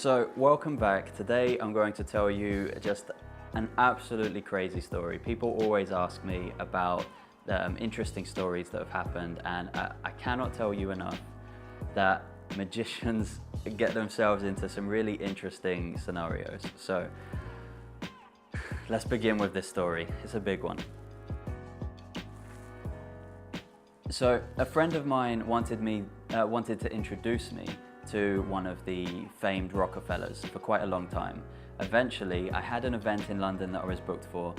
So welcome back. Today I'm going to tell you just an absolutely crazy story. People always ask me about interesting stories that have happened, and I cannot tell you enough that magicians get themselves into some really interesting scenarios. So let's begin with this story. It's a big one. So a friend of mine wanted to introduce me to one of the famed Rockefellers for quite a long time. Eventually, I had an event in London that I was booked for.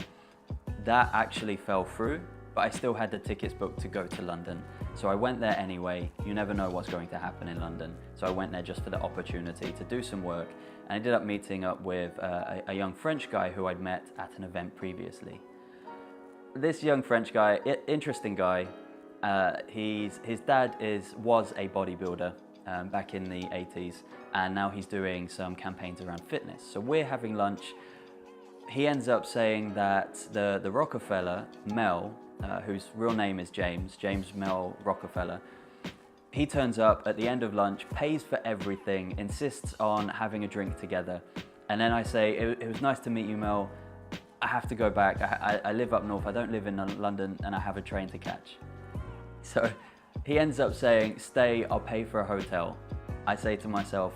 That actually fell through, but I still had the tickets booked to go to London. So I went there anyway. You never know what's going to happen in London. So I went there just for the opportunity to do some work. And I ended up meeting up with a young French guy who I'd met at an event previously. This young French guy, interesting guy, his dad was a bodybuilder back in the 80s, and now he's doing some campaigns around fitness. So we're having lunch. He ends up saying that the Rockefeller Mel, whose real name is James Mel Rockefeller, he turns up at the end of lunch, pays for everything, insists on having a drink together. And then I say, it was nice to meet you, Mel. I have to go back. I live up north. I don't live in London, and I have a train to catch. So he ends up saying, stay, I'll pay for a hotel. I say to myself,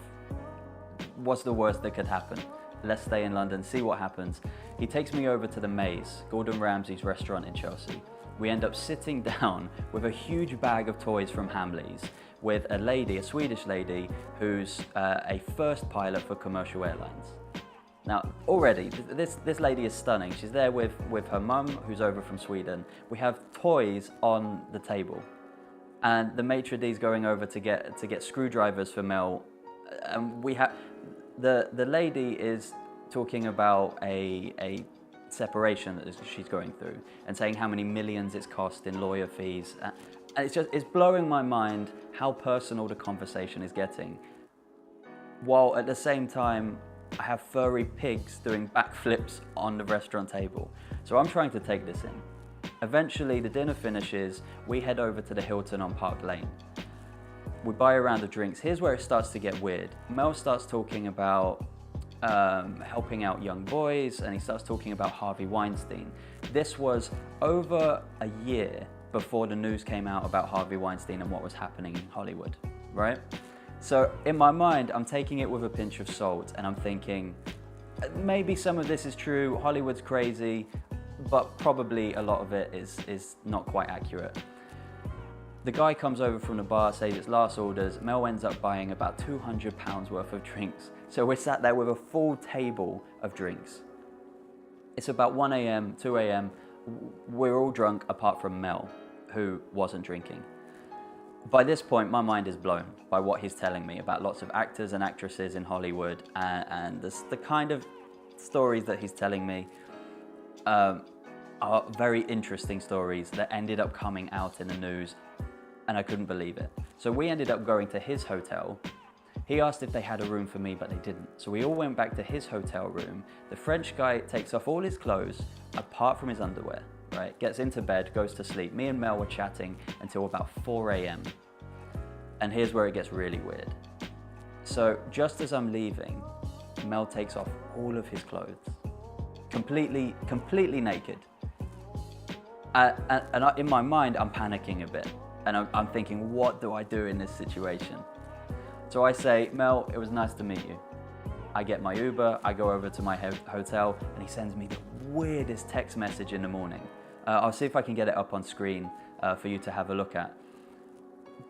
what's the worst that could happen? Let's stay in London, see what happens. He takes me over to the Maze, Gordon Ramsay's restaurant in Chelsea. We end up sitting down with a huge bag of toys from Hamleys with a lady, a Swedish lady, who's a first pilot for commercial airlines. Now, already, this lady is stunning. She's there with her mum, who's over from Sweden. We have toys on the table. And the maitre d's going over to get screwdrivers for Mel. And we have, the lady is talking about a separation that she's going through and saying how many millions it's cost in lawyer fees. And it's blowing my mind how personal the conversation is getting. While at the same time, I have furry pigs doing backflips on the restaurant table. So I'm trying to take this in. Eventually, the dinner finishes, we head over to the Hilton on Park Lane. We buy a round of drinks. Here's where it starts to get weird. Mel starts talking about helping out young boys, and he starts talking about Harvey Weinstein. This was over a year before the news came out about Harvey Weinstein and what was happening in Hollywood, right? So in my mind, I'm taking it with a pinch of salt, and I'm thinking, maybe some of this is true, Hollywood's crazy, but probably a lot of it is not quite accurate. The guy comes over from the bar, says it's last orders. Mel ends up buying about £200 worth of drinks. So we're sat there with a full table of drinks. It's about 1 a.m., 2 a.m. We're all drunk apart from Mel, who wasn't drinking. By this point, my mind is blown by what he's telling me about lots of actors and actresses in Hollywood, and the kind of stories that he's telling me are very interesting stories that ended up coming out in the news, and I couldn't believe it. So we ended up going to his hotel. He asked if they had a room for me, but they didn't. So we all went back to his hotel room. The French guy takes off all his clothes, apart from his underwear, right? Gets into bed, goes to sleep. Me and Mel were chatting until about 4 a.m. And here's where it gets really weird. So just as I'm leaving, Mel takes off all of his clothes, completely naked. And in my mind, I'm panicking a bit. And I'm thinking, what do I do in this situation? So I say, Mel, it was nice to meet you. I get my Uber, I go over to my hotel, and he sends me the weirdest text message in the morning. I'll see if I can get it up on screen for you to have a look at.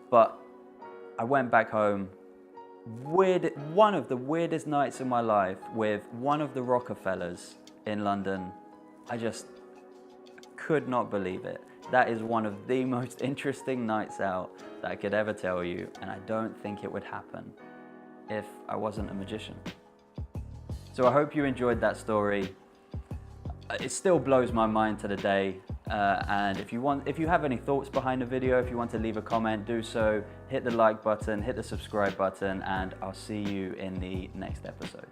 But I went back home. One of the weirdest nights in my life with one of the Rockefellers in London. I just could not believe it. That is one of the most interesting nights out that I could ever tell you, and I don't think it would happen if I wasn't a magician. So I hope you enjoyed that story. It still blows my mind to the day, and if you have any thoughts behind the video, if you want to leave a comment, do so. Hit the like button, hit the subscribe button, and I'll see you in the next episode.